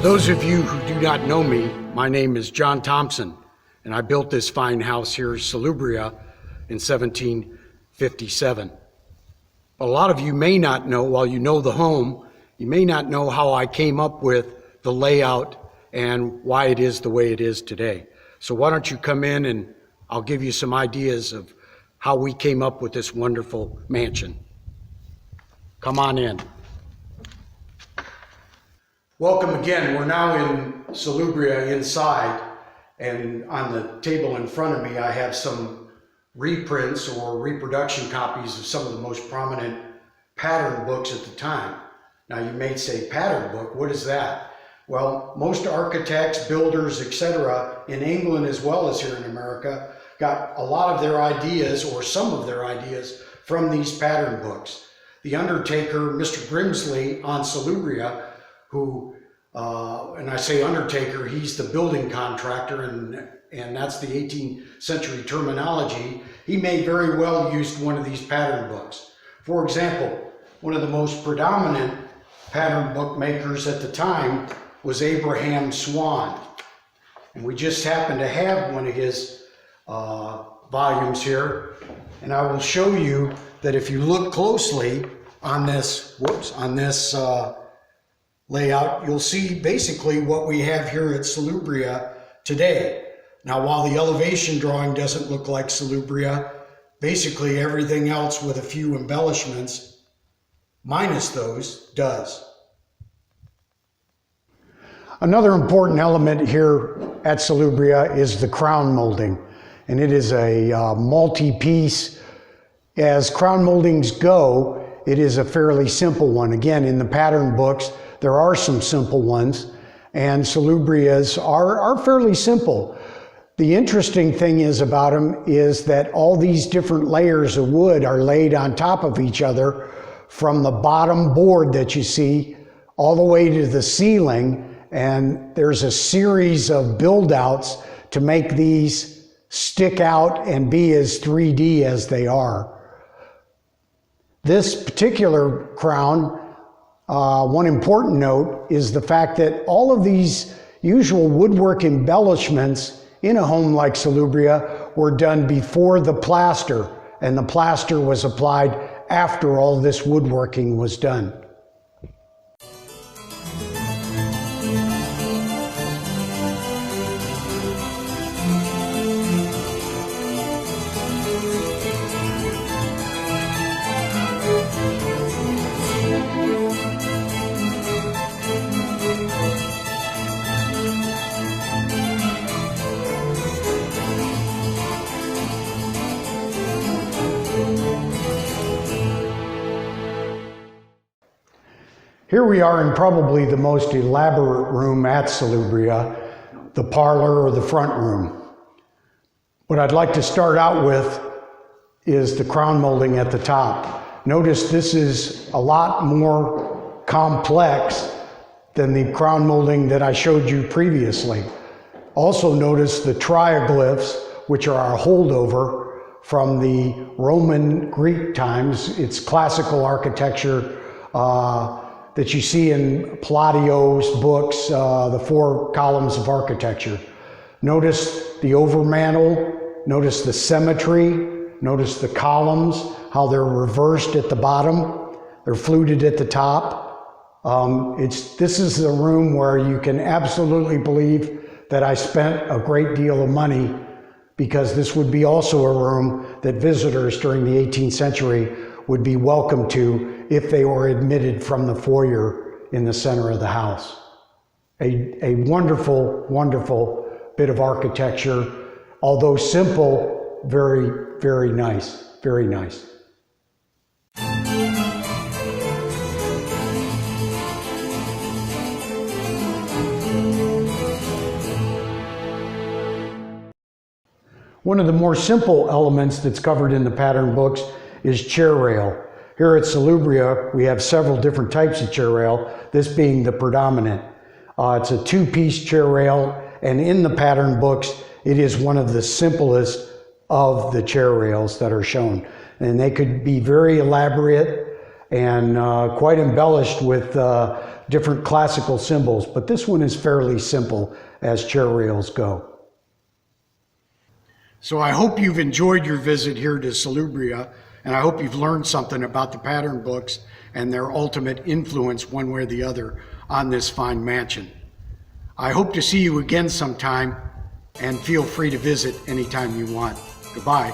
those of you who do not know me, my name is John Thompson, and I built this fine house here, Salubria, in 1757. A lot of you may not know, while you know the home, you may not know how I came up with the layout and why it is the way it is today. So why don't you come in and I'll give you some ideas of how we came up with this wonderful mansion. Come on in. Welcome again. We're now in Salubria inside, and on the table in front of me I have some reprints or reproduction copies of some of the most prominent pattern books at the time. Now you may say, pattern book, what is that? Well, most architects, builders, etc. in England as well as here in America got a lot of their ideas, or some of their ideas, from these pattern books. The undertaker, Mr. Grimsley on Salubria, who, and I say undertaker, he's the building contractor, and that's the 18th century terminology. He may very well used one of these pattern books. For example, one of the most predominant pattern book makers at the time was Abraham Swan. And we just happen to have one of his volumes here. And I will show you that if you look closely on this, layout, you'll see basically what we have here at Salubria today. Now, while the elevation drawing doesn't look like Salubria, basically everything else with a few embellishments, minus those, does. Another important element here at Salubria is the crown molding, and it is a multi-piece. As crown moldings go, it is a fairly simple one. Again, in the pattern books, there are some simple ones, and Salubrias are fairly simple. The interesting thing is about them is that all these different layers of wood are laid on top of each other from the bottom board that you see all the way to the ceiling, and there's a series of build-outs to make these stick out and be as 3D as they are. This particular crown, one important note is the fact that all of these usual woodwork embellishments in a home like Salubria were done before the plaster, and the plaster was applied after all this woodworking was done. Here we are in probably the most elaborate room at Salubria, the parlor or the front room. What I'd like to start out with is the crown molding at the top. Notice this is a lot more complex than the crown molding that I showed you previously. Also notice the triglyphs, which are our holdover from the Roman Greek times. It's classical architecture that you see in Palladio's books, the 4 columns of architecture. Notice the overmantel, notice the symmetry, notice the columns, how they're reversed at the bottom, they're fluted at the top. This is the room where you can absolutely believe that I spent a great deal of money, because this would be also a room that visitors during the 18th century would be welcome to if they were admitted from the foyer in the center of the house. A wonderful, wonderful bit of architecture, although simple, very, very nice, very nice. One of the more simple elements that's covered in the pattern books is chair rail. Here at Salubria, we have several different types of chair rail, this being the predominant. It's a 2-piece chair rail, and in the pattern books, it is one of the simplest of the chair rails that are shown. And they could be very elaborate and quite embellished with different classical symbols, but this one is fairly simple as chair rails go. So I hope you've enjoyed your visit here to Salubria, and I hope you've learned something about the pattern books and their ultimate influence one way or the other on this fine mansion. I hope to see you again sometime, and feel free to visit anytime you want. Goodbye.